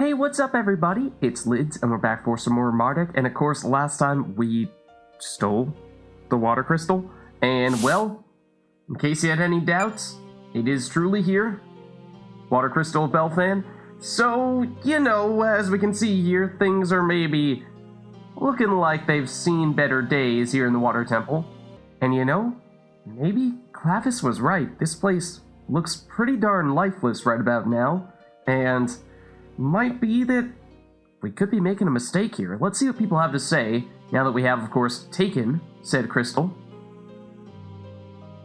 Hey, what's up everybody? It's Lids, and we're back for some more Mardek, and of course last time we stole the water crystal, and well, in case you had any doubts, it is truly here, water crystal of Belfan. So, you know, as we can see here, things are maybe looking like they've seen better days here in the water temple. And you know, maybe Clavis was right. This place looks pretty darn lifeless right about now, and might be that we could be making a mistake here. Let's see what people have to say, now that we have, of course, taken said crystal.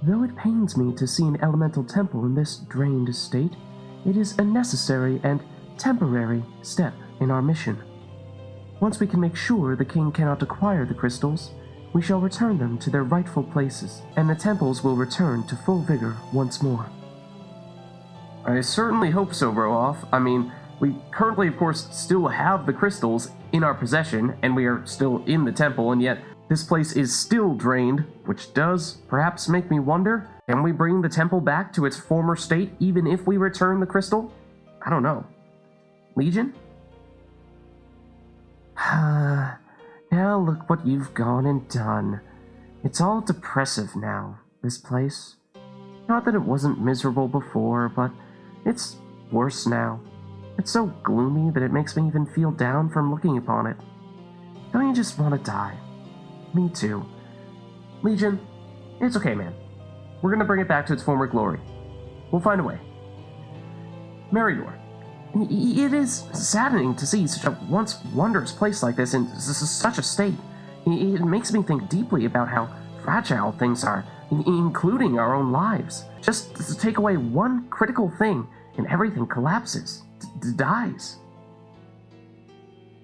Though it pains me to see an elemental temple in this drained state, it is a necessary and temporary step in our mission. Once we can make sure the king cannot acquire the crystals, we shall return them to their rightful places, and the temples will return to full vigor once more. I certainly hope so, Rohoff. I mean, we currently, of course, still have the crystals in our possession, and we are still in the temple, and yet this place is still drained, which does perhaps make me wonder, can we bring the temple back to its former state even if we return the crystal? I don't know. Legion? Now look what you've gone and done. It's all depressive now, this place. Not that it wasn't miserable before, but it's worse now. It's so gloomy that it makes me even feel down from looking upon it. Don't you just want to die? Me too. Legion, it's okay, man. We're gonna bring it back to its former glory. We'll find a way. Meridor, it is saddening to see such a once wondrous place like this in such a state. It makes me think deeply about how fragile things are, including our own lives. Just to take away one critical thing and everything collapses. Dies.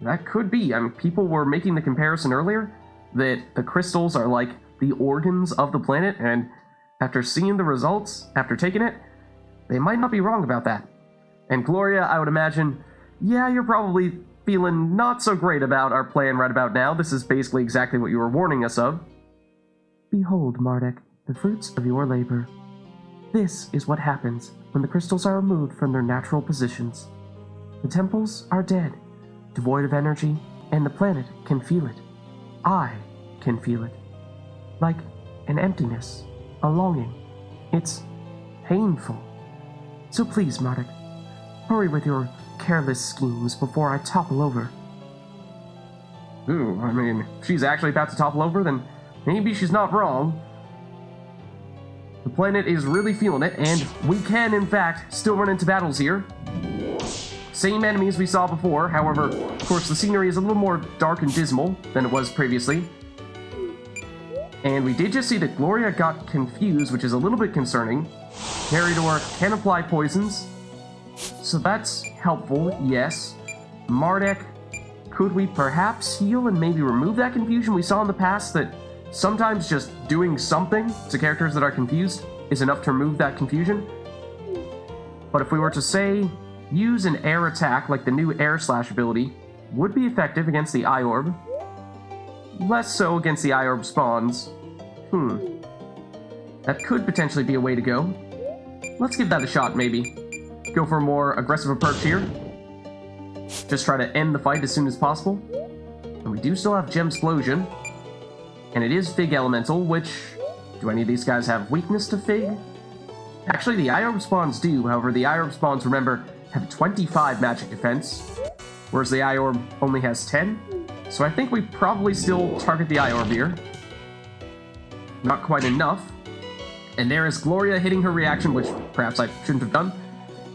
That could be. I mean, people were making the comparison earlier that the crystals are like the organs of the planet, and after seeing the results, after taking it, they might not be wrong about that. And Gloria, I would imagine, yeah, you're probably feeling not so great about our plan right about now. This is basically exactly what you were warning us of. Behold, Mardek, the fruits of your labor. This is what happens when the crystals are removed from their natural positions. The temples are dead, devoid of energy, and the planet can feel it. I can feel it. Like an emptiness, a longing. It's painful. So please, Mardek, hurry with your careless schemes before I topple over. Ooh, I mean, if she's actually about to topple over, then maybe she's not wrong. The planet is really feeling it, and we can, in fact, still run into battles here. Same enemies we saw before, however, of course, the scenery is a little more dark and dismal than it was previously. And we did just see that Gloria got confused, which is a little bit concerning. Meridor can apply poisons, so that's helpful, yes. Mardek, could we perhaps heal and maybe remove that confusion? We saw in the past that sometimes just doing something to characters that are confused is enough to remove that confusion. But if we were to say, use an air attack like the new air slash ability, would be effective against the eye orb. Less so against the eye orb spawns. That could potentially be a way to go. Let's give that a shot, maybe. Go for a more aggressive approach here. Just try to end the fight as soon as possible. And we do still have Gemsplosion. And it is Fig Elemental, which... do any of these guys have weakness to Fig? Actually, the Eye Orb spawns do. However, the Eye Orb spawns, remember, have 25 magic defense, whereas the Eye Orb only has 10. So I think we probably still target the Eye Orb here. Not quite enough. And there is Gloria hitting her reaction, which perhaps I shouldn't have done.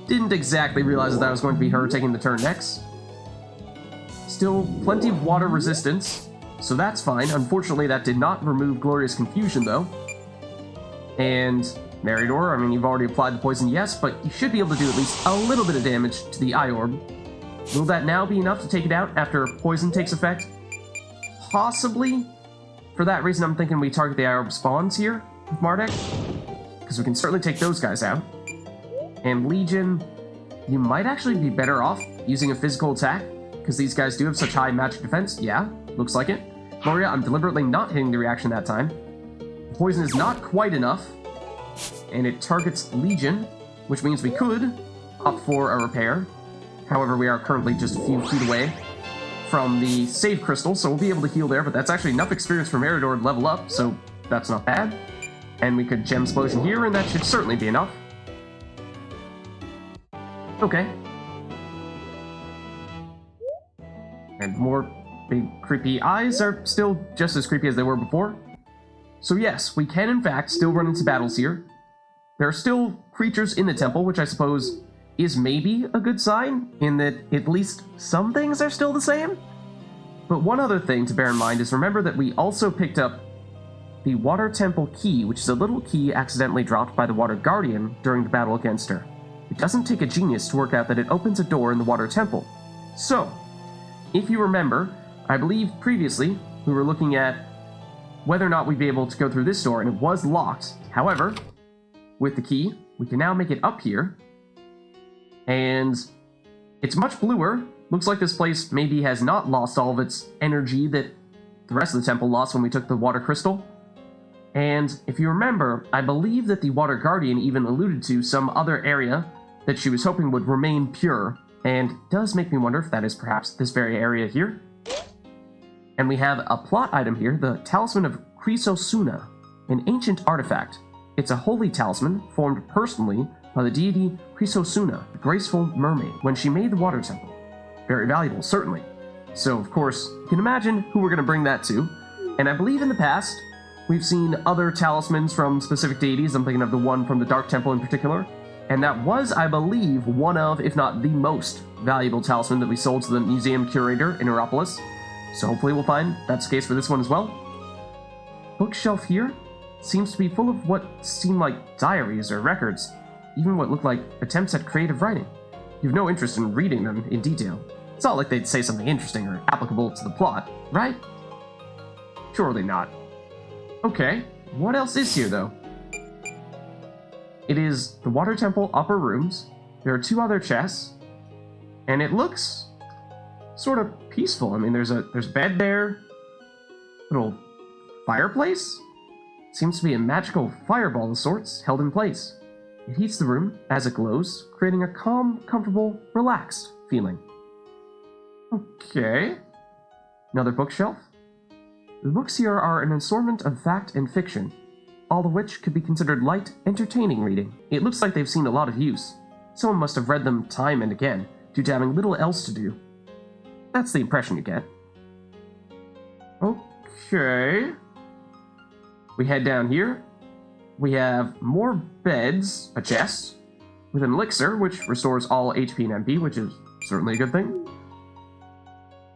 Didn't exactly realize that was going to be her taking the turn next. Still plenty of water resistance, so that's fine. Unfortunately, that did not remove Gloria's confusion, though. And Meridor, I mean, you've already applied the poison, yes, but you should be able to do at least a little bit of damage to the Eye Orb. Will that now be enough to take it out after poison takes effect? Possibly. For that reason, I'm thinking we target the Eye Orb spawns here with Mardek, because we can certainly take those guys out. And Legion, you might actually be better off using a physical attack, because these guys do have such high magic defense. Yeah, looks like it. Gloria, I'm deliberately not hitting the reaction that time. Poison is not quite enough, and it targets Legion, which means we could opt for a repair. However, we are currently just a few feet away from the save crystal, so we'll be able to heal there, but that's actually enough experience for Meridor to level up, so that's not bad. And we could Gem Explosion here, and that should certainly be enough. Okay. And more big creepy eyes are still just as creepy as they were before. So yes, we can in fact still run into battles here. There are still creatures in the temple, which I suppose is maybe a good sign, in that at least some things are still the same. But one other thing to bear in mind is remember that we also picked up the Water Temple Key, which is a little key accidentally dropped by the Water Guardian during the battle against her. It doesn't take a genius to work out that it opens a door in the Water Temple. So, if you remember, I believe previously we were looking at whether or not we'd be able to go through this door, and it was locked. However, with the key, we can now make it up here, and it's much bluer. Looks like this place maybe has not lost all of its energy that the rest of the temple lost when we took the water crystal. And if you remember, I believe that the Water Guardian even alluded to some other area that she was hoping would remain pure, and it does make me wonder if that is perhaps this very area here. And we have a plot item here, the Talisman of Chrysosuna, an ancient artifact. It's a holy talisman formed personally by the deity Chrysosuna, the graceful mermaid, when she made the water temple. Very valuable, certainly. So, of course, you can imagine who we're going to bring that to. And I believe in the past, we've seen other talismans from specific deities. I'm thinking of the one from the Dark Temple in particular. And that was, I believe, one of, if not the most valuable talisman that we sold to the museum curator in Europolis. So hopefully we'll find that's the case for this one as well. Bookshelf here seems to be full of what seem like diaries or records, even what look like attempts at creative writing. You have no interest in reading them in detail. It's not like they'd say something interesting or applicable to the plot, right? Surely not. Okay, what else is here though? It is the Water Temple upper rooms. There are two other chests, and it looks sort of peaceful. I mean, there's a bed there, little fireplace. Seems to be a magical fireball of sorts held in place. It heats the room as it glows, creating a calm, comfortable, relaxed feeling. Okay. Another bookshelf. The books here are an assortment of fact and fiction, all of which could be considered light, entertaining reading. It looks like they've seen a lot of use. Someone must have read them time and again, due to having little else to do. That's the impression you get. Okay. We head down here. We have more beds, a chest, with an elixir, which restores all HP and MP, which is certainly a good thing.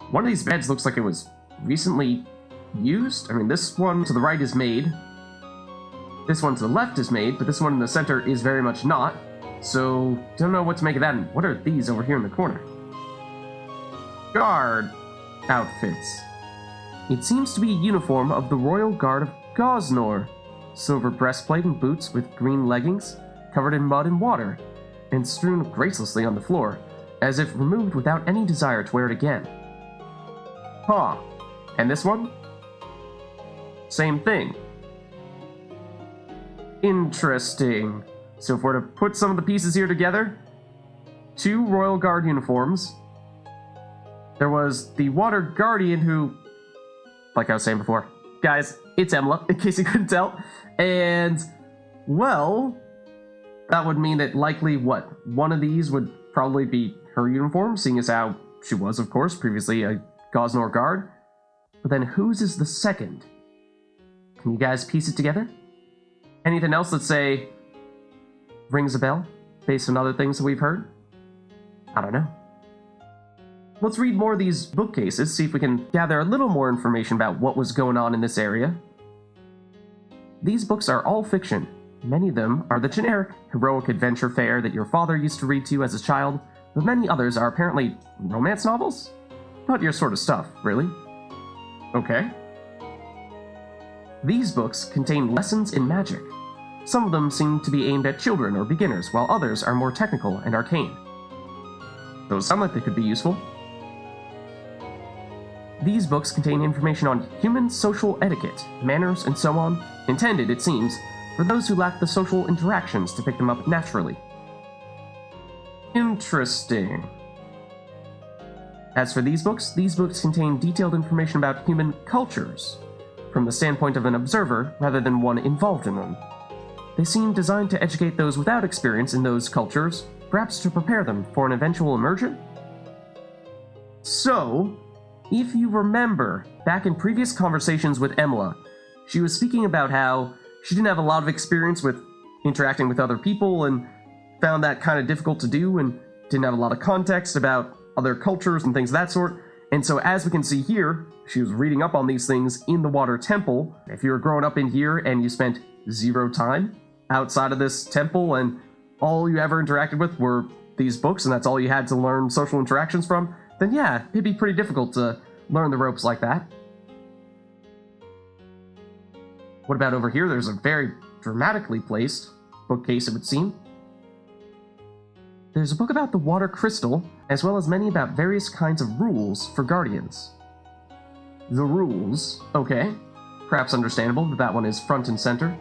One of these beds looks like it was recently used. I mean, this one to the right is made. This one to the left is made, but this one in the center is very much not. So, don't know what to make of that. And what are these over here in the corner? Guard outfits. It seems to be a uniform of the Royal Guard of Gosnor. Silver breastplate and boots with green leggings, covered in mud and water, and strewn gracelessly on the floor, as if removed without any desire to wear it again. Huh. And this one? Same thing. Interesting. So if we're to put some of the pieces here together, two Royal Guard uniforms. There was the Water Guardian who, like I was saying before, guys, it's Emla, in case you couldn't tell. And, well, that would mean that likely, what, one of these would probably be her uniform, seeing as how she was, of course, previously a Gosnor guard. But then whose is the second? Can you guys piece it together? Anything else that, say, rings a bell, based on other things that we've heard? I don't know. Let's read more of these bookcases, see if we can gather a little more information about what was going on in this area. These books are all fiction. Many of them are the generic, heroic adventure fare that your father used to read to you as a child, but many others are apparently romance novels? Not your sort of stuff, really. Okay. These books contain lessons in magic. Some of them seem to be aimed at children or beginners, while others are more technical and arcane. Those sound like they could be useful. These books contain information on human social etiquette, manners, and so on, intended, it seems, for those who lack the social interactions to pick them up naturally. Interesting. As for these books contain detailed information about human cultures, from the standpoint of an observer rather than one involved in them. They seem designed to educate those without experience in those cultures, perhaps to prepare them for an eventual immersion? So, if you remember, back in previous conversations with Emila, she was speaking about how she didn't have a lot of experience with interacting with other people and found that kind of difficult to do and didn't have a lot of context about other cultures and things of that sort. And so as we can see here, she was reading up on these things in the Water Temple. If you were growing up in here and you spent 0 time outside of this temple and all you ever interacted with were these books and that's all you had to learn social interactions from, then yeah, it'd be pretty difficult to learn the ropes like that. What about over here? There's a very dramatically placed bookcase, it would seem. There's a book about the water crystal, as well as many about various kinds of rules for guardians. The rules, okay. Perhaps understandable that that one is front and center.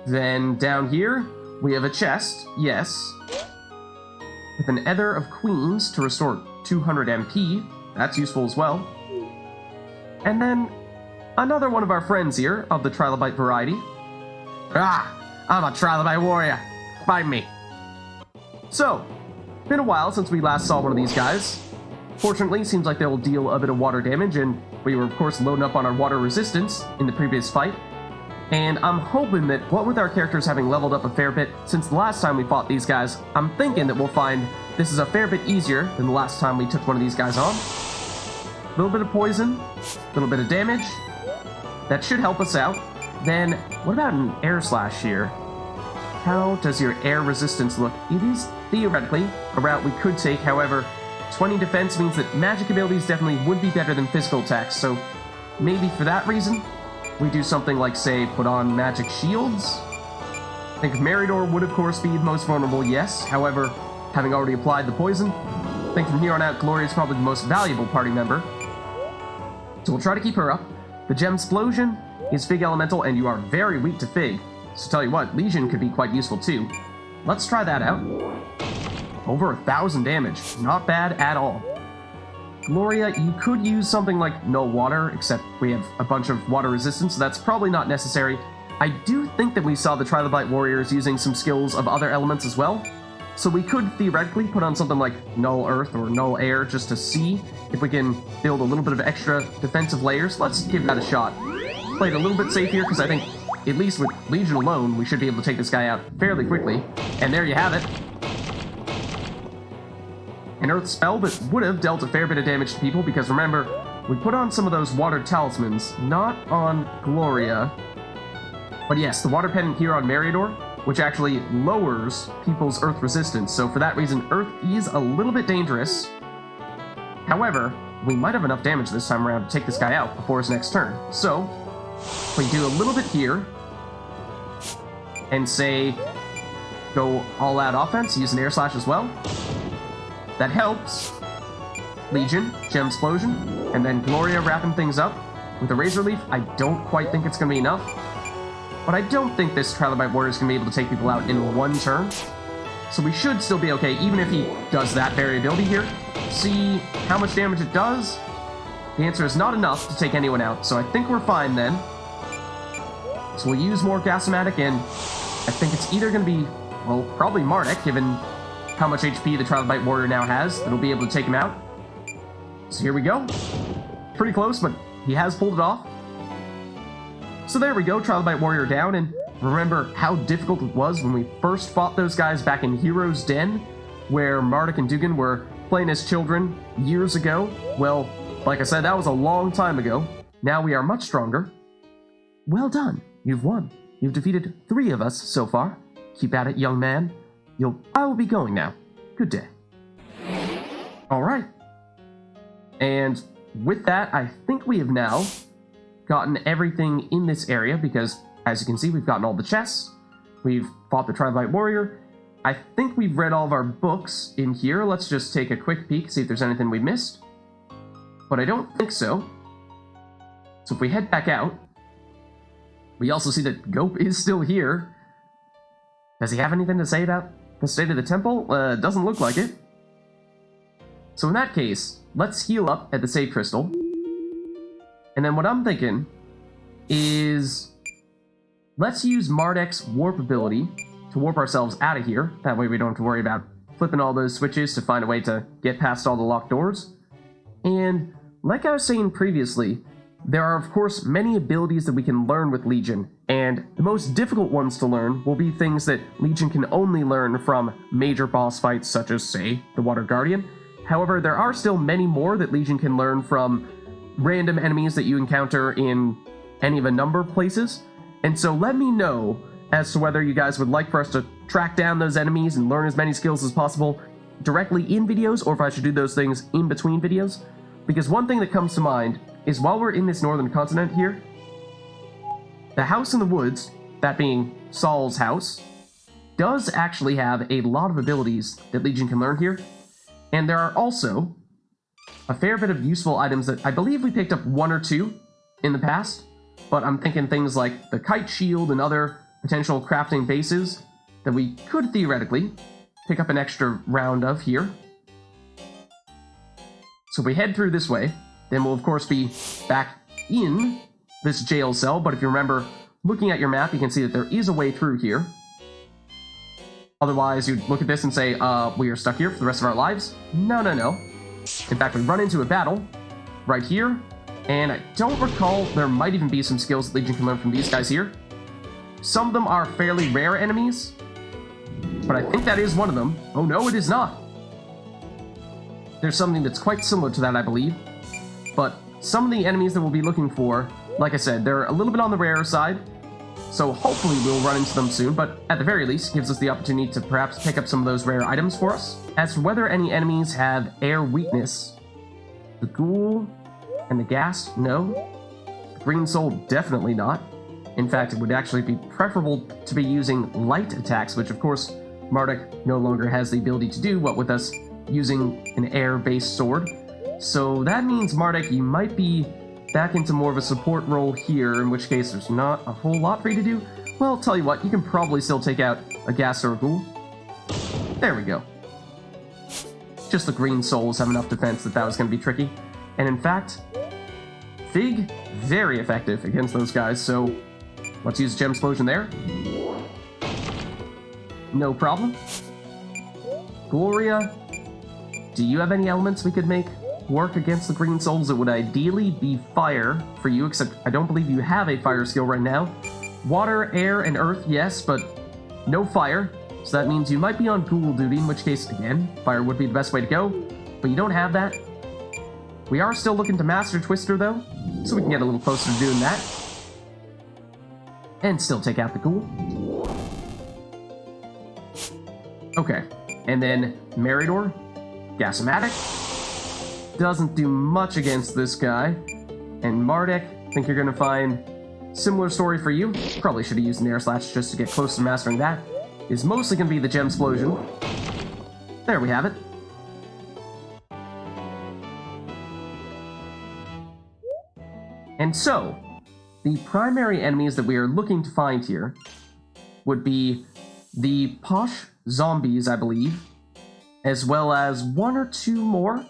Then down here, we have a chest, yes. With an Ether of Queens to restore 200 MP, that's useful as well. And then, another one of our friends here, of the Trilobite variety. Ah, I'm a Trilobite warrior. Find me. So, been a while since we last saw one of these guys. Fortunately, seems like they will deal a bit of water damage, and we were of course loading up on our water resistance in the previous fight. And I'm hoping that, what with our characters having leveled up a fair bit since the last time we fought these guys, I'm thinking that we'll find this is a fair bit easier than the last time we took one of these guys on. A little bit of poison, a little bit of damage. That should help us out. Then, what about an air slash here? How does your air resistance look? It is theoretically a route we could take, however, 20 defense means that magic abilities definitely would be better than physical attacks, so maybe for that reason, we do something like, say, put on magic shields? I think Meridor would of course be most vulnerable, yes, however, having already applied the poison, I think from here on out Gloria is probably the most valuable party member. So we'll try to keep her up. The Gemsplosion is Fig Elemental, and you are very weak to Fig. So tell you what, Legion could be quite useful too. Let's try that out. Over 1,000 damage. Not bad at all. Gloria, you could use something like no water, except we have a bunch of water resistance, so that's probably not necessary. I do think that we saw the Trilobite warriors using some skills of other elements as well. So we could theoretically put on something like null earth or null air just to see if we can build a little bit of extra defensive layers. Let's give that a shot. Play it a little bit safe here because I think, at least with Legion alone, we should be able to take this guy out fairly quickly. And there you have it. An earth spell that would have dealt a fair bit of damage to people because remember, we put on some of those water talismans, not on Gloria. But yes, the water pendant here on Meridor, which actually lowers people's earth resistance, so for that reason, earth is a little bit dangerous. However, we might have enough damage this time around to take this guy out before his next turn. So, we do a little bit here, and say, go all-out offense, use an air slash as well. That helps. Legion, Gemsplosion, and then Gloria wrapping things up. With the Razor Leaf, I don't quite think it's going to be enough. But I don't think this Trilobite Warrior is going to be able to take people out in one turn. So we should still be okay, even if he does that variability here. See how much damage it does? The answer is not enough to take anyone out, so I think we're fine then. So we'll use more Gasomatic, and I think it's either going to be, well, probably Mardek, given how much HP the Trilobite Warrior now has, that'll be able to take him out. So here we go. Pretty close, but he has pulled it off. So there we go, Trilobite Warrior down, and remember how difficult it was when we first fought those guys back in Hero's Den, where Mardek and Dugan were playing as children years ago? Well, like I said, that was a long time ago. Now we are much stronger. Well done, you've won. You've defeated 3 of us so far. Keep at it, young man. I will be going now. Good day. Alright. And with that, I think we have now gotten everything in this area, because, as you can see, we've gotten all the chests. We've fought the Trilobite Warrior. I think we've read all of our books in here. Let's just take a quick peek, see if there's anything we missed. But I don't think so. So if we head back out, we also see that Gope is still here. Does he have anything to say about the state of the temple? Doesn't look like it. So in that case, let's heal up at the save crystal. And then what I'm thinking is let's use Mardek's warp ability to warp ourselves out of here. That way we don't have to worry about flipping all those switches to find a way to get past all the locked doors. And like I was saying previously, there are of course many abilities that we can learn with Legion, and the most difficult ones to learn will be things that Legion can only learn from major boss fights such as, say, the Water Guardian. However, there are still many more that Legion can learn from random enemies that you encounter in any of a number of places. And so let me know as to whether you guys would like for us to track down those enemies and learn as many skills as possible directly in videos, or if I should do those things in between videos. Because one thing that comes to mind is while we're in this northern continent here, the house in the woods, that being Saul's house, does actually have a lot of abilities that Legion can learn here. And there are also a fair bit of useful items that I believe we picked up 1 or 2 in the past, but I'm thinking things like the kite shield and other potential crafting bases that we could theoretically pick up an extra round of here. So if we head through this way, then we'll of course be back in this jail cell, but if you remember, looking at your map, you can see that there is a way through here. Otherwise, you'd look at this and say, we are stuck here for the rest of our lives. No, no, no. In fact, we run into a battle right here, and I don't recall, there might even be some skills that Legion can learn from these guys here. Some of them are fairly rare enemies, but I think that is one of them. Oh no, it is not. There's something that's quite similar to that, I believe. But some of the enemies that we'll be looking for, like I said, they're a little bit on the rare side, so hopefully we'll run into them soon, but at the very least, gives us the opportunity to perhaps pick up some of those rare items for us. As for whether any enemies have air weakness, the ghoul and the gas, no. The green soul, definitely not. In fact, it would actually be preferable to be using light attacks, which of course Mardek no longer has the ability to do, what with us using an air-based sword. So that means, Mardek, you might be back into more of a support role here, in which case there's not a whole lot for you to do. Well, tell you what, you can probably still take out a gas or a ghoul. There we go. Just the green souls have enough defense that was going to be tricky. And in fact, Fig, very effective against those guys, so let's use Gem Explosion there. No problem. Gloria, do you have any elements we could make work against the green souls? It would ideally be fire for you, except I don't believe you have a fire skill right now. Water, air, and earth, yes, but no fire. So that means you might be on ghoul duty, in which case, again, fire would be the best way to go, but you don't have that. We are still looking to master Twister, though, so we can get a little closer to doing that. And still take out the ghoul. Okay, and then Meridor, Gasomatic. Doesn't do much against this guy. And Mardek, I think you're going to find similar story for you. Probably should have used an Air Slash just to get close to mastering that. Is mostly going to be the Gem Explosion. There we have it. And so, the primary enemies that we are looking to find here would be the Posh Zombies, I believe, as well as 1 or 2 more.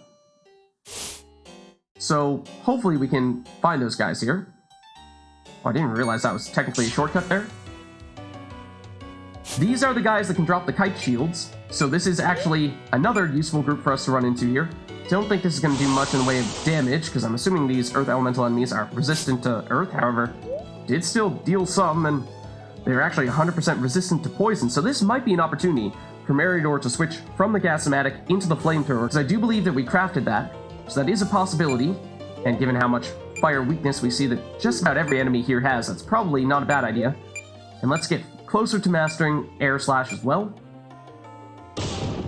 So, hopefully we can find those guys here. Oh, I didn't realize that was technically a shortcut there. These are the guys that can drop the kite shields, so this is actually another useful group for us to run into here. Don't think this is going to do much in the way of damage, because I'm assuming these Earth Elemental enemies are resistant to Earth, however, did still deal some, and they're actually 100% resistant to poison, so this might be an opportunity for Meridor to switch from the Gasomatic into the Flamethrower, because I do believe that we crafted that, so that is a possibility, and given how much fire weakness we see that just about every enemy here has, that's probably not a bad idea. And let's get closer to mastering Air Slash as well,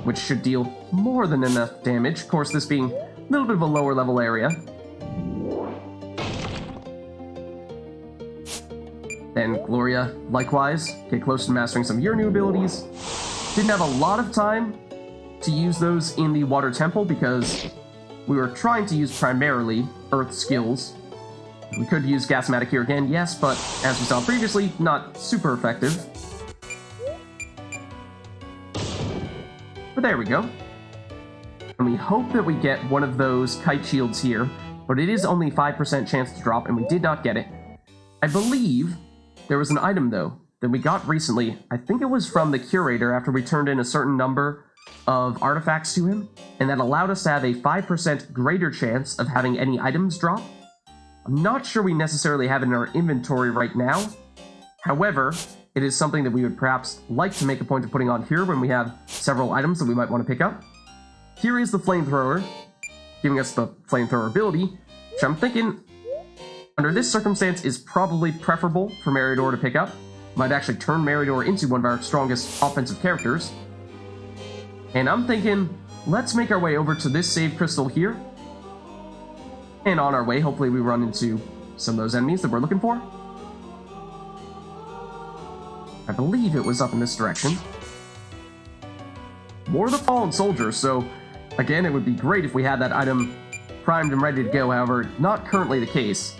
which should deal more than enough damage, of course this being a little bit of a lower level area. Then Gloria, likewise, get close to mastering some of your new abilities. Didn't have a lot of time to use those in the Water Temple because we were trying to use primarily Earth skills. We could use Gasomatic here again, yes, but as we saw previously, not super effective. But there we go. And And we hope that we get one of those kite shields here, but it is only 5% chance to drop, and we did not get it. I believe there was an item, though, that we got recently. I think it was from the curator after we turned in a certain number of artifacts to him, and that allowed us to have a 5% greater chance of having any items drop. I'm not sure we necessarily have it in our inventory right now. However, it is something that we would perhaps like to make a point of putting on here when we have several items that we might want to pick up. Here is the flamethrower, giving us the flamethrower ability, which I'm thinking, under this circumstance, is probably preferable for Meridor to pick up. Might actually turn Meridor into one of our strongest offensive characters. And I'm thinking, let's make our way over to this save crystal here. And on our way, hopefully we run into some of those enemies that we're looking for. I believe it was up in this direction. More of the fallen soldiers, so again, it would be great if we had that item primed and ready to go, however, not currently the case.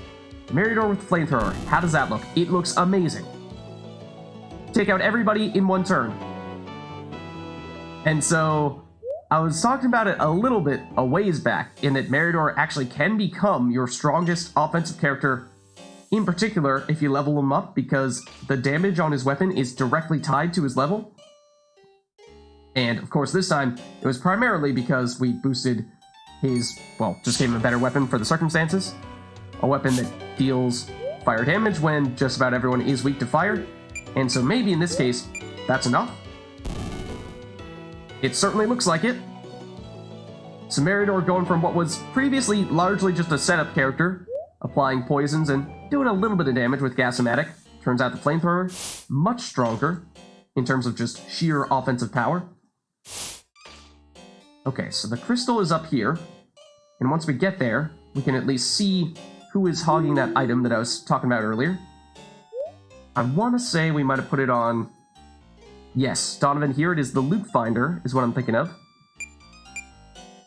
Meridor with the flamethrower, how does that look? It looks amazing. Take out everybody in one turn. And so, I was talking about it a little bit a ways back, in that Meridor actually can become your strongest offensive character, in particular if you level him up, because the damage on his weapon is directly tied to his level. And of course this time, it was primarily because we boosted his, well, just gave him a better weapon for the circumstances. A weapon that deals fire damage when just about everyone is weak to fire. And so maybe in this case, that's enough. It certainly looks like it. So Meridor going from what was previously largely just a setup character, applying poisons and doing a little bit of damage with Gasomatic. Turns out the flamethrower, much stronger in terms of just sheer offensive power. Okay, so the crystal is up here, and once we get there, we can at least see who is hogging that item that I was talking about earlier. I want to say we might have put it on... Yes, Donovan, here it is. The loot finder is what I'm thinking of.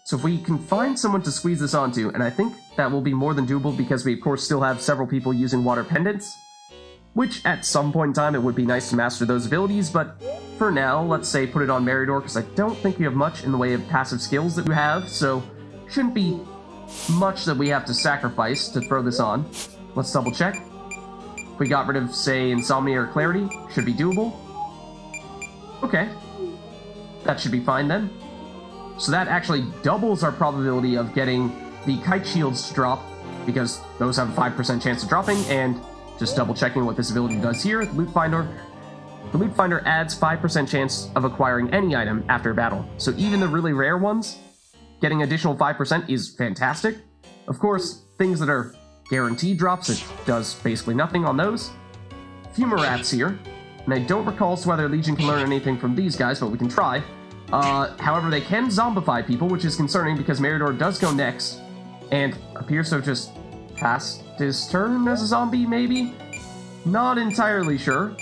So if we can find someone to squeeze this onto, and I think that will be more than doable because we of course still have several people using water pendants, which at some point in time it would be nice to master those abilities, but for now, let's say put it on Meridor, because I don't think you have much in the way of passive skills that you have, so shouldn't be much that we have to sacrifice to throw this on. Let's double check. If we got rid of, say, Insomnia or Clarity, should be doable. Okay. That should be fine then. So that actually doubles our probability of getting the kite shields to drop, because those have a 5% chance of dropping, and just double checking what this ability does here, the loot finder. The loot finder adds 5% chance of acquiring any item after battle. So even the really rare ones, getting additional 5% is fantastic. Of course, things that are guaranteed drops, it does basically nothing on those. Few more rats here, and I don't recall as to whether Legion can learn anything from these guys, but we can try. However, they can zombify people, which is concerning because Meridor does go next, and appears to have just passed his turn as a zombie, maybe? Not entirely sure,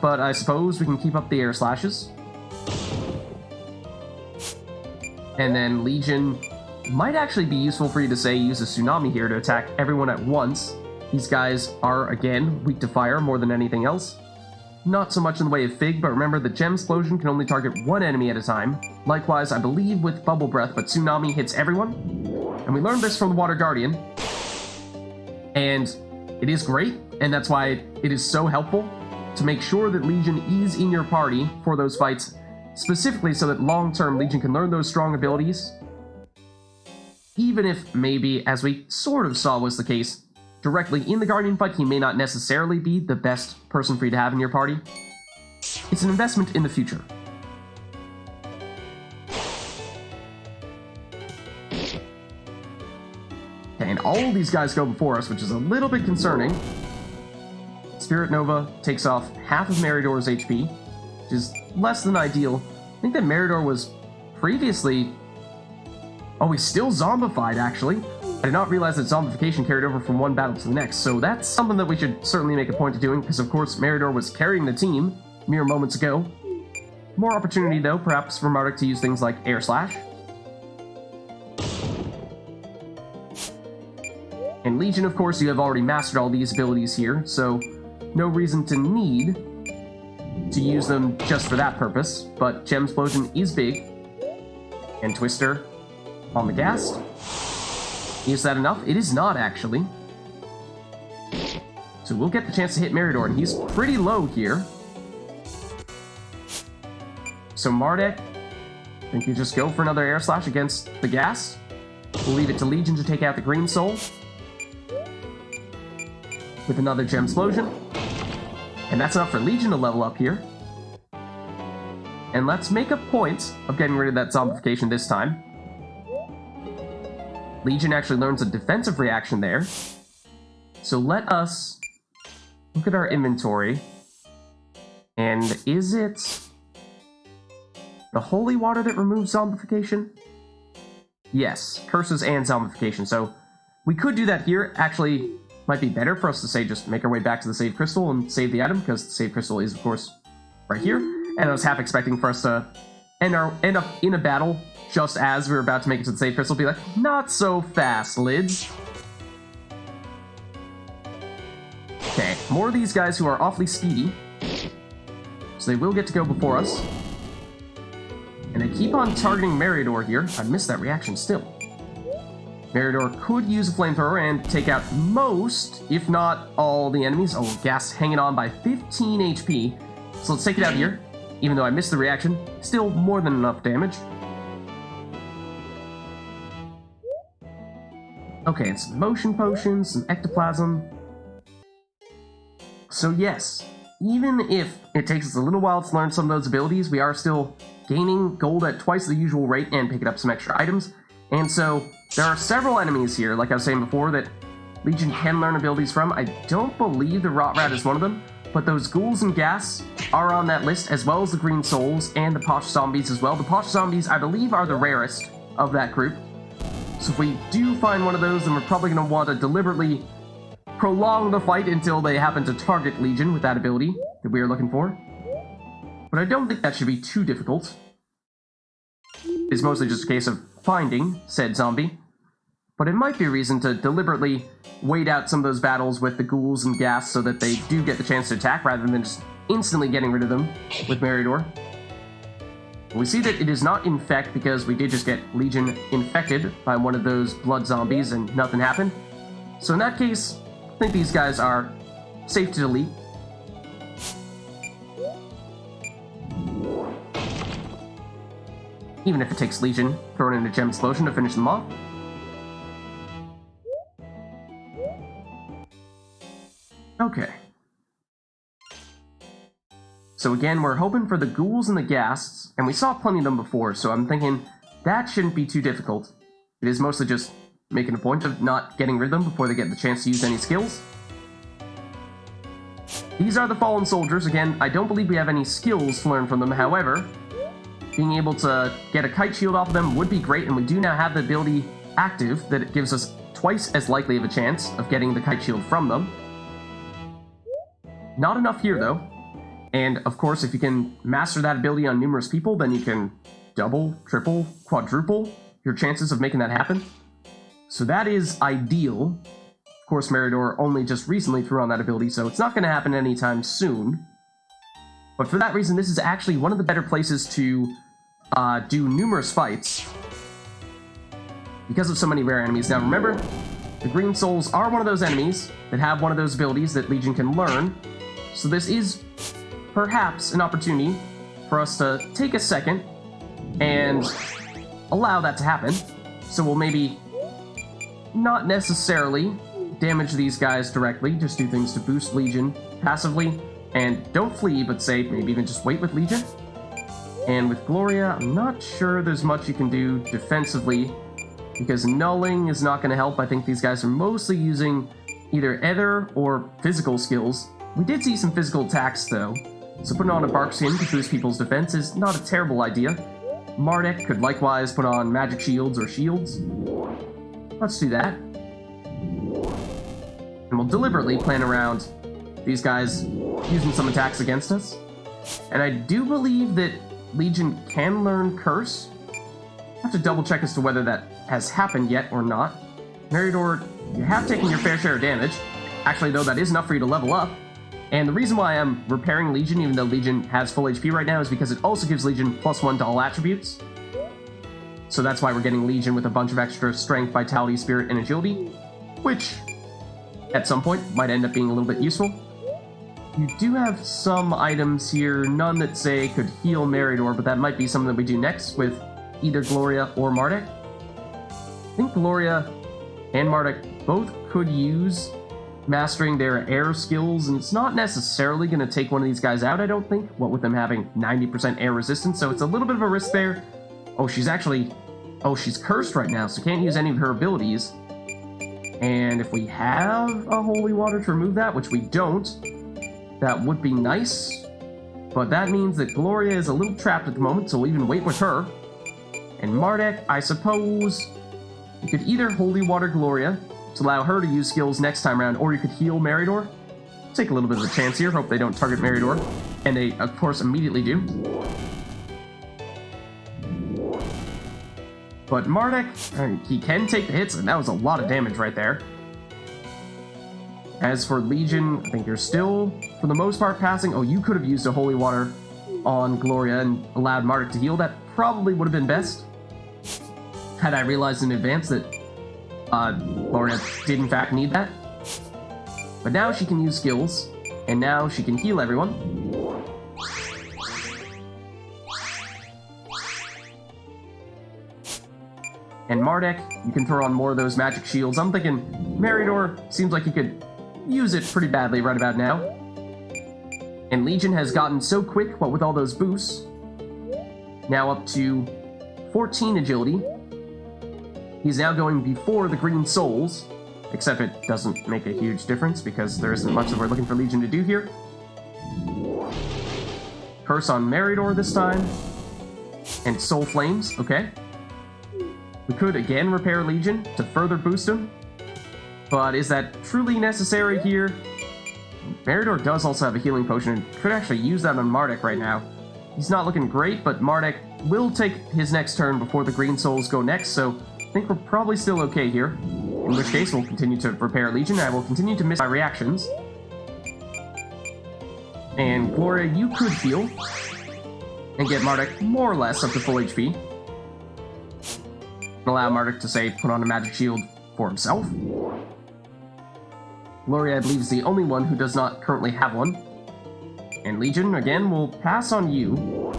but I suppose we can keep up the air slashes. And then Legion might actually be useful for you to, say, use a Tsunami here to attack everyone at once. These guys are, again, weak to fire more than anything else. Not so much in the way of Fig, but remember the Gem Explosion can only target one enemy at a time. Likewise, I believe with Bubble Breath, but Tsunami hits everyone. And we learned this from the Water Guardian. And it is great, and that's why it is so helpful to make sure that Legion is in your party for those fights, specifically so that long-term Legion can learn those strong abilities. Even if maybe, as we sort of saw was the case, directly in the Guardian fight, he may not necessarily be the best person for you to have in your party. It's an investment in the future. Okay, and all these guys go before us, which is a little bit concerning. Spirit Nova takes off half of Meridor's HP, which is less than ideal. I think that Meridor was previously... Oh, he's still zombified, actually. I did not realize that zombification carried over from one battle to the next, so that's something that we should certainly make a point of doing, because of course Meridor was carrying the team mere moments ago. More opportunity, though, perhaps for Mardek to use things like Air Slash. And Legion, of course, you have already mastered all these abilities here, so no reason to need to use them just for that purpose, but Gem Explosion is big. And Twister on the ghast. Is that enough? It is not, actually. So we'll get the chance to hit Meridor, and he's pretty low here. So Mardek, I think you just go for another Air Slash against the ghast. We'll leave it to Legion to take out the Green Soul with another Gem Explosion. And that's enough for Legion to level up here. And let's make a point of getting rid of that zombification this time. Legion actually learns a defensive reaction there. So let us look at our inventory. And is it the Holy Water that removes zombification? Yes, curses and zombification. So we could do that here. Actually, might be better for us to say just make our way back to the save crystal and save the item, because the save crystal is, of course, right here. And I was half expecting for us to end up in a battle just as we were about to make it to the save crystal. Be like, not so fast, Lids. Okay, more of these guys who are awfully speedy. So they will get to go before us. And they keep on targeting Meridor here. I missed that reaction still. Meridor could use a flamethrower and take out most, if not all, the enemies. Oh, ghast hanging on by 15 HP. So let's take it out here. Even though I missed the reaction, still more than enough damage. Okay, and some motion potions, some ectoplasm. So yes, even if it takes us a little while to learn some of those abilities, we are still gaining gold at twice the usual rate and picking up some extra items. And so there are several enemies here, like I was saying before, that Legion can learn abilities from. I don't believe the Rot Rat is one of them, but those ghouls and ghasts are on that list, as well as the Green Souls and the Posh Zombies as well. The Posh Zombies, I believe, are the rarest of that group. So if we do find one of those, then we're probably going to want to deliberately prolong the fight until they happen to target Legion with that ability that we are looking for. But I don't think that should be too difficult. It's mostly just a case of finding said zombie. But it might be a reason to deliberately wait out some of those battles with the ghouls and ghasts so that they do get the chance to attack rather than just instantly getting rid of them with Meridor. We see that it is not infect because we did just get Legion infected by one of those blood zombies and nothing happened. So in that case, I think these guys are safe to delete. Even if it takes Legion throwing in a Gem Explosion to finish them off. Okay. So again, we're hoping for the ghouls and the ghasts, and we saw plenty of them before, so I'm thinking that shouldn't be too difficult. It is mostly just making a point of not getting rid of them before they get the chance to use any skills. These are the Fallen Soldiers. Again, I don't believe we have any skills to learn from them, however, being able to get a kite shield off of them would be great, and we do now have the ability active that it gives us twice as likely of a chance of getting the kite shield from them. Not enough here, though. And, of course, if you can master that ability on numerous people, then you can double, triple, quadruple your chances of making that happen. So that is ideal. Of course, Meridor only just recently threw on that ability, so it's not going to happen anytime soon. But for that reason, this is actually one of the better places to do numerous fights because of so many rare enemies. Now, remember, the Green Souls are one of those enemies that have one of those abilities that Legion can learn. So this is perhaps an opportunity for us to take a second and allow that to happen. So we'll maybe not necessarily damage these guys directly, just do things to boost Legion passively. And don't flee, but say maybe even just wait with Legion. And with Gloria, I'm not sure there's much you can do defensively, because nulling is not going to help. I think these guys are mostly using either ether or physical skills. We did see some physical attacks, though, so putting on a bark skin to boost people's defense is not a terrible idea. Mardek could likewise put on magic shields or shields. Let's do that. And we'll deliberately plan around these guys using some attacks against us. And I do believe that Legion can learn Curse. I have to double check as to whether that has happened yet or not. Meridor, you have taken your fair share of damage. Actually, though, that is enough for you to level up. And the reason why I'm repairing Legion, even though Legion has full HP right now, is because it also gives Legion +1 to all attributes. So that's why we're getting Legion with a bunch of extra strength, vitality, spirit, and agility, which at some point might end up being a little bit useful. You do have some items here, none that say could heal Meridor, but that might be something that we do next with either Gloria or Mardek. I think Gloria and Mardek both could use mastering their air skills, and it's not necessarily going to take one of these guys out, I don't think, what with them having 90% air resistance, so it's a little bit of a risk there. Oh, she's cursed right now, so can't use any of her abilities. And if we have a holy water to remove that, which we don't, that would be nice. But that means that Gloria is a little trapped at the moment, so we'll even wait with her. And Mardek, I suppose you could either holy water Gloria to allow her to use skills next time around, or you could heal Meridor. Take a little bit of a chance here, hope they don't target Meridor. And they, of course, immediately do. But Mardek, he can take the hits, and that was a lot of damage right there. As for Legion, I think you're still, for the most part, passing. Oh, you could have used a Holy Water on Gloria and allowed Mardek to heal. That probably would have been best, had I realized in advance that Gloria did in fact need that. But now she can use skills, and now she can heal everyone. And Mardek, you can throw on more of those magic shields. I'm thinking Meridor seems like he could use it pretty badly right about now. And Legion has gotten so quick, what with all those boosts. Now up to 14 agility. He's now going before the green souls, except it doesn't make a huge difference because there isn't much that we're looking for Legion to do here. Curse on Meridor this time. And Soul Flames, okay. We could again repair Legion to further boost him, but is that truly necessary here? Meridor does also have a healing potion and could actually use that on Mardek right now. He's not looking great, but Mardek will take his next turn before the Green Souls go next, so I think we're probably still okay here. In which case, we'll continue to repair Legion, and I will continue to miss my reactions. And Gloria, you could heal and get Mardek more or less up to full HP. Allow Mardek to, say, put on a magic shield for himself. Gloria, I believe, is the only one who does not currently have one. And Legion, again, will pass on you.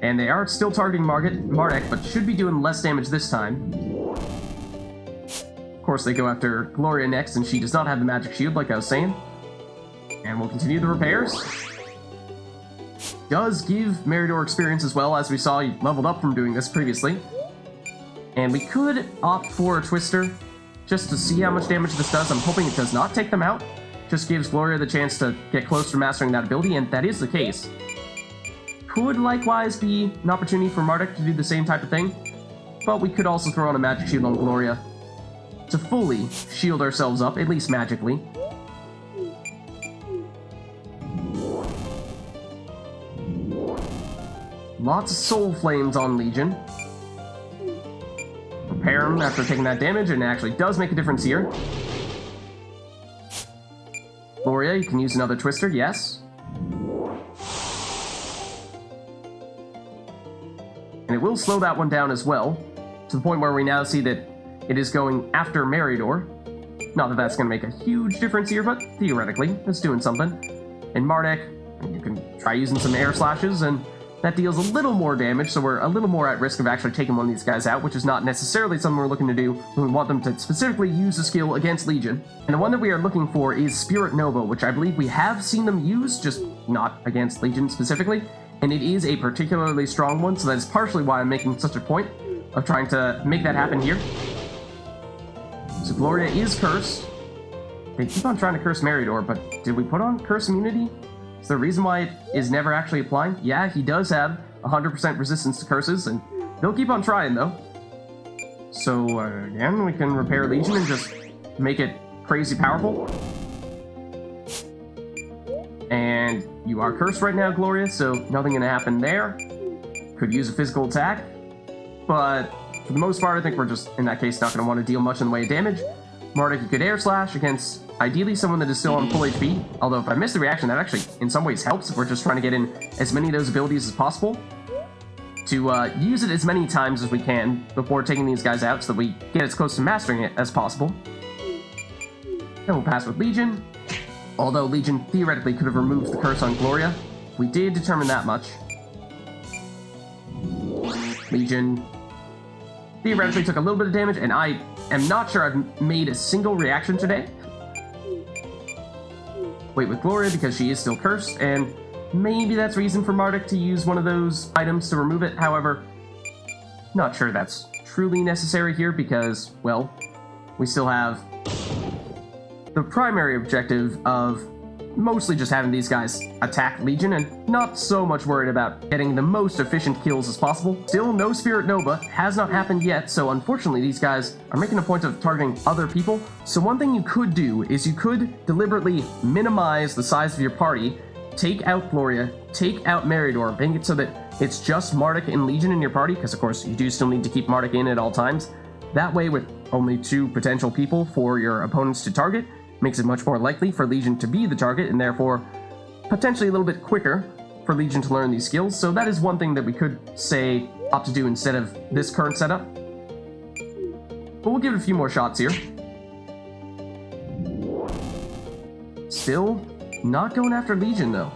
And they are still targeting Mardek, but should be doing less damage this time. Of course, they go after Gloria next, and she does not have the magic shield, like I was saying. And we'll continue the repairs. Does give Meridor experience as well, as we saw he leveled up from doing this previously. And we could opt for a Twister, just to see how much damage this does. I'm hoping it does not take them out. Just gives Gloria the chance to get closer to mastering that ability, and that is the case. Could likewise be an opportunity for Mardek to do the same type of thing, but we could also throw on a magic shield on Gloria to fully shield ourselves up, at least magically. Lots of Soul Flames on Legion. Repair him after taking that damage, and it actually does make a difference here. Gloria, you can use another Twister, yes. And it will slow that one down as well, to the point where we now see that it is going after Meridor. Not that that's going to make a huge difference here, but theoretically, it's doing something. And Mardek, you can try using some air slashes, and that deals a little more damage, so we're a little more at risk of actually taking one of these guys out, which is not necessarily something we're looking to do when we want them to specifically use a skill against Legion. And the one that we are looking for is Spirit Nova, which I believe we have seen them use, just not against Legion specifically. And it is a particularly strong one, so that is partially why I'm making such a point of trying to make that happen here. So Gloria is cursed. They keep on trying to curse Meridor, but did we put on Curse Immunity? Is there a reason why it is never actually applying? Yeah, he does have 100% resistance to curses, and they'll keep on trying, though. So, again, we can repair Legion and just make it crazy powerful. And you are cursed right now, Gloria, so nothing gonna happen there. Could use a physical attack, but for the most part, I think we're just, in that case, not gonna want to deal much in the way of damage. Mardek, you could Air Slash against, ideally, someone that is still on full HP. Although, if I miss the reaction, that actually, in some ways, helps if we're just trying to get in as many of those abilities as possible. to use it as many times as we can before taking these guys out so that we get as close to mastering it as possible. And we'll pass with Legion. Although Legion theoretically could have removed the curse on Gloria, we did determine that much. Legion theoretically took a little bit of damage, and I am not sure I've made a single reaction today. Wait with Gloria because she is still cursed, and maybe that's reason for Mardek to use one of those items to remove it. However, not sure that's truly necessary here because, well, we still have the primary objective of mostly just having these guys attack Legion and not so much worried about getting the most efficient kills as possible. Still, no Spirit Nova has not happened yet, so unfortunately these guys are making a point of targeting other people. So one thing you could do is you could deliberately minimize the size of your party, take out Gloria, take out Meridor, make it so that it's just Mardek and Legion in your party, because of course you do still need to keep Mardek in at all times. That way, with only 2 potential people for your opponents to target, makes it much more likely for Legion to be the target, and therefore potentially a little bit quicker for Legion to learn these skills. So that is one thing that we could say opt to do instead of this current setup. But we'll give it a few more shots here. Still not going after Legion though.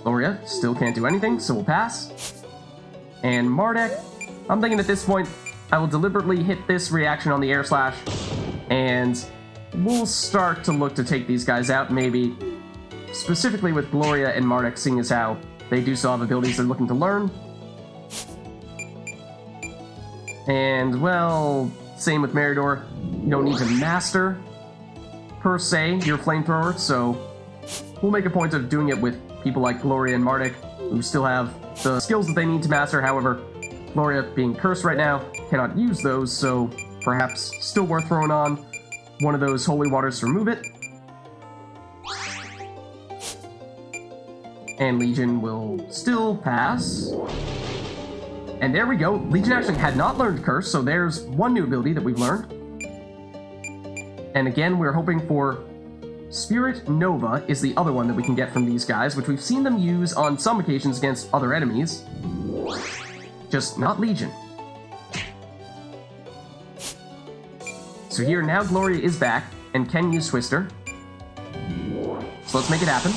Gloria still can't do anything, so we'll pass. And Mardek, I'm thinking at this point I will deliberately hit this reaction on the air slash, and we'll start to look to take these guys out, maybe specifically with Gloria and Mardek, seeing as how they do still have abilities they're looking to learn. And, well, same with Meridor. You don't need to master, per se, your flamethrower, so we'll make a point of doing it with people like Gloria and Mardek, who still have the skills that they need to master. However, Gloria, being cursed right now, cannot use those, so perhaps still worth throwing on one of those holy waters to remove it. And Legion will still pass. And there we go. Legion actually had not learned Curse, so there's one new ability that we've learned. And again, we're hoping for Spirit Nova is the other one that we can get from these guys, which we've seen them use on some occasions against other enemies. Just not Legion. So here, now Gloria is back and can use Twister. So let's make it happen.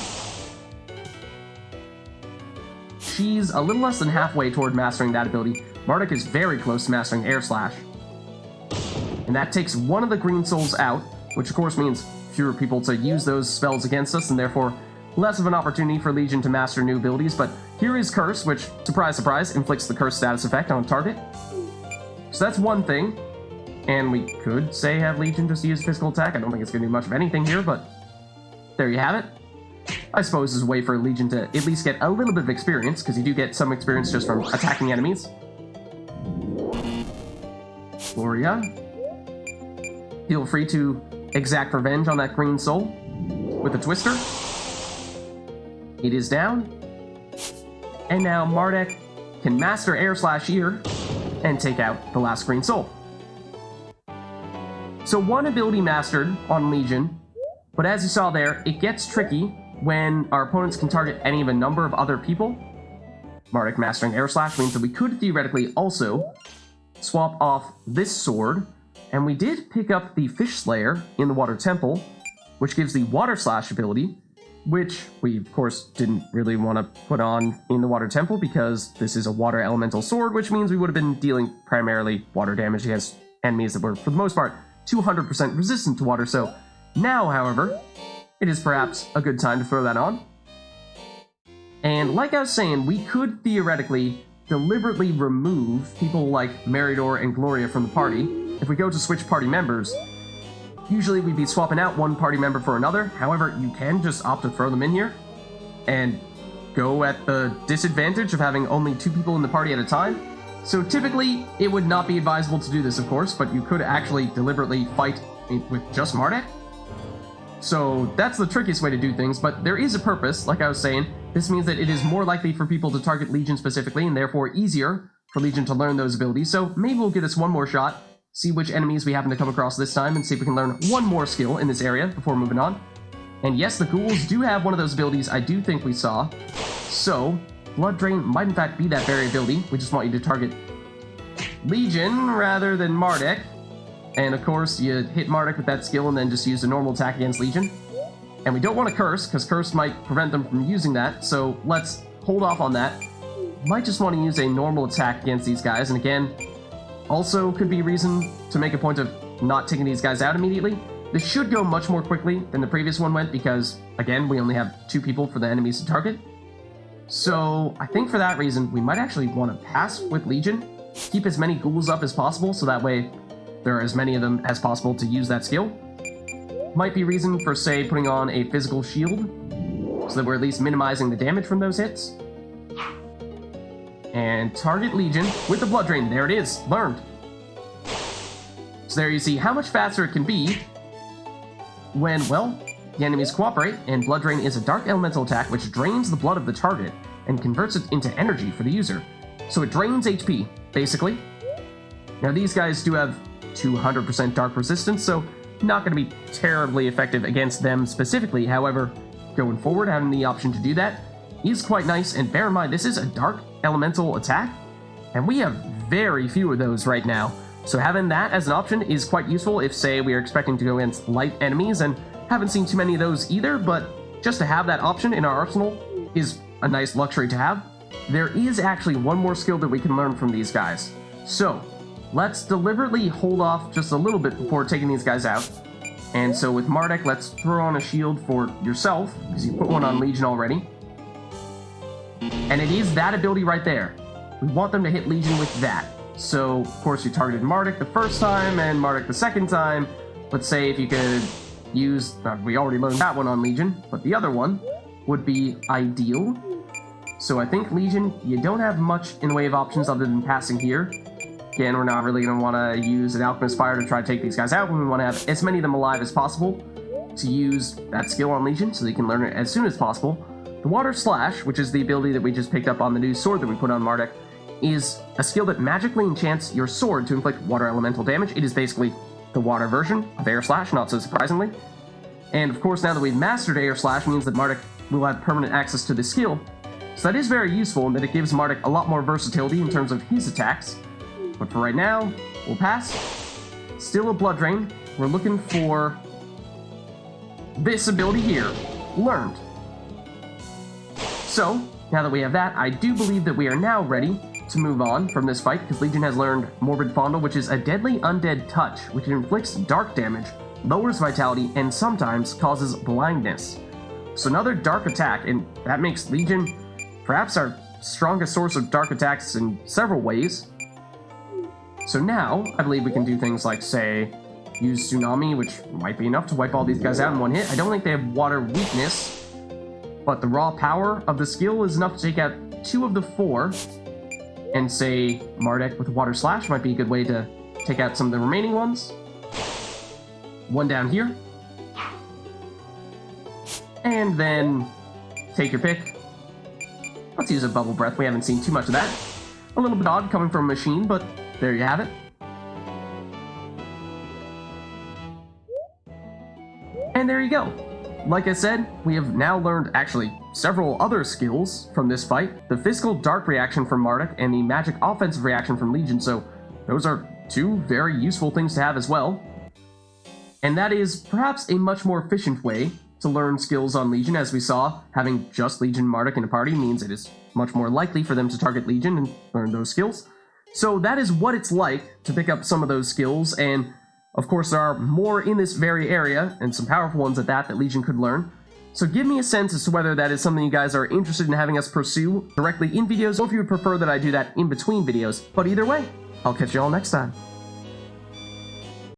She's a little less than halfway toward mastering that ability. Mardek is very close to mastering Air Slash. And that takes one of the green souls out, which of course means fewer people to use those spells against us, and therefore less of an opportunity for Legion to master new abilities. But here is Curse, which, surprise, surprise, inflicts the Curse status effect on a target. So that's one thing. And we could say have Legion just use physical attack. I don't think it's going to do much of anything here, but there you have it. I suppose is a way for Legion to at least get a little bit of experience, because you do get some experience just from attacking enemies. Gloria, feel free to exact revenge on that green soul with a Twister. It is down. And now Mardek can master Air Slash Ear and take out the last green soul. So one ability mastered on Legion, but as you saw there, it gets tricky when our opponents can target any of a number of other people. Mardek mastering Air Slash means that we could theoretically also swap off this sword, and we did pick up the Fish Slayer in the Water Temple, which gives the Water Slash ability, which we, of course, didn't really want to put on in the Water Temple because this is a water elemental sword, which means we would have been dealing primarily water damage against enemies that were, for the most part, 200% resistant to water. So now, however, it is perhaps a good time to throw that on. And like I was saying, we could theoretically deliberately remove people like Meridor and Gloria from the party. If we go to switch party members, usually we'd be swapping out one party member for another. However, you can just opt to throw them in here and go at the disadvantage of having only 2 people in the party at a time. So typically, it would not be advisable to do this, of course, but you could actually deliberately fight with just Mardek. So that's the trickiest way to do things, but there is a purpose, like I was saying. This means that it is more likely for people to target Legion specifically, and therefore easier for Legion to learn those abilities. So maybe we'll give this one more shot, see which enemies we happen to come across this time, and see if we can learn one more skill in this area before moving on. And yes, the ghouls do have one of those abilities I do think we saw. So, Blood Drain might in fact be that very ability. We just want you to target Legion rather than Mardek. And of course, you hit Mardek with that skill and then just use a normal attack against Legion. And we don't want to Curse, because Curse might prevent them from using that, so let's hold off on that. Might just want to use a normal attack against these guys, and again, also could be reason to make a point of not taking these guys out immediately. This should go much more quickly than the previous one went, because, again, we only have 2 people for the enemies to target. So, I think for that reason, we might actually want to pass with Legion, keep as many ghouls up as possible, so that way there are as many of them as possible to use that skill. Might be reason for, say, putting on a physical shield, so that we're at least minimizing the damage from those hits. And target Legion with the Blood Drain. There it is. Learned. So there you see how much faster it can be when, well, the enemies cooperate, and Blood Drain is a dark elemental attack which drains the blood of the target and converts it into energy for the user. So it drains HP, basically. Now these guys do have 200% dark resistance, so not going to be terribly effective against them specifically. However, going forward, having the option to do that is quite nice, and bear in mind, this is a dark elemental attack, and we have very few of those right now. So having that as an option is quite useful if, say, we are expecting to go against light enemies, and haven't seen too many of those either, but just to have that option in our arsenal is a nice luxury to have. There is actually one more skill that we can learn from these guys. So, let's deliberately hold off just a little bit before taking these guys out. And so with Mardek, let's throw on a shield for yourself, because you put one on Legion already. And it is that ability right there. We want them to hit Legion with that. So, of course, you targeted Mardek the first time, and Mardek the second time. Let's say if you could use... we already learned that one on Legion, but the other one would be ideal. So I think Legion, you don't have much in the way of options other than passing here. Again, we're not really going to want to use an Alchemist Fire to try to take these guys out. We want to have as many of them alive as possible to use that skill on Legion so they can learn it as soon as possible. The Water Slash, which is the ability that we just picked up on the new sword that we put on Mardek, is a skill that magically enchants your sword to inflict water elemental damage. It is basically the water version of Air Slash, not so surprisingly. And of course, now that we've mastered Air Slash, means that Mardek will have permanent access to this skill. So that is very useful in that it gives Mardek a lot more versatility in terms of his attacks. But for right now, we'll pass. Still a Blood Drain. We're looking for this ability here. Learned. So, now that we have that, I do believe that we are now ready to move on from this fight, because Legion has learned Morbid Fondle, which is a deadly undead touch, which inflicts dark damage, lowers vitality, and sometimes causes blindness. So another dark attack, and that makes Legion perhaps our strongest source of dark attacks in several ways. So now, I believe we can do things like, say, use Tsunami, which might be enough to wipe all these guys out in one hit. I don't think they have water weakness, but the raw power of the skill is enough to take out 2 of the 4. And say, Mardek with Water Slash might be a good way to take out some of the remaining ones. One down here. And then, take your pick. Let's use a Bubble Breath, we haven't seen too much of that. A little bit odd coming from a machine, but there you have it. And there you go. Like I said, we have now learned actually several other skills from this fight. The physical dark reaction from Mardek and the magic offensive reaction from Legion, so those are 2 very useful things to have as well. And that is perhaps a much more efficient way to learn skills on Legion. As we saw, having just Legion Mardek in a party means it is much more likely for them to target Legion and learn those skills. So that is what it's like to pick up some of those skills, and of course there are more in this very area, and some powerful ones at that Legion could learn. So give me a sense as to whether that is something you guys are interested in having us pursue directly in videos, or if you would prefer that I do that in between videos. But either way, I'll catch you all next time.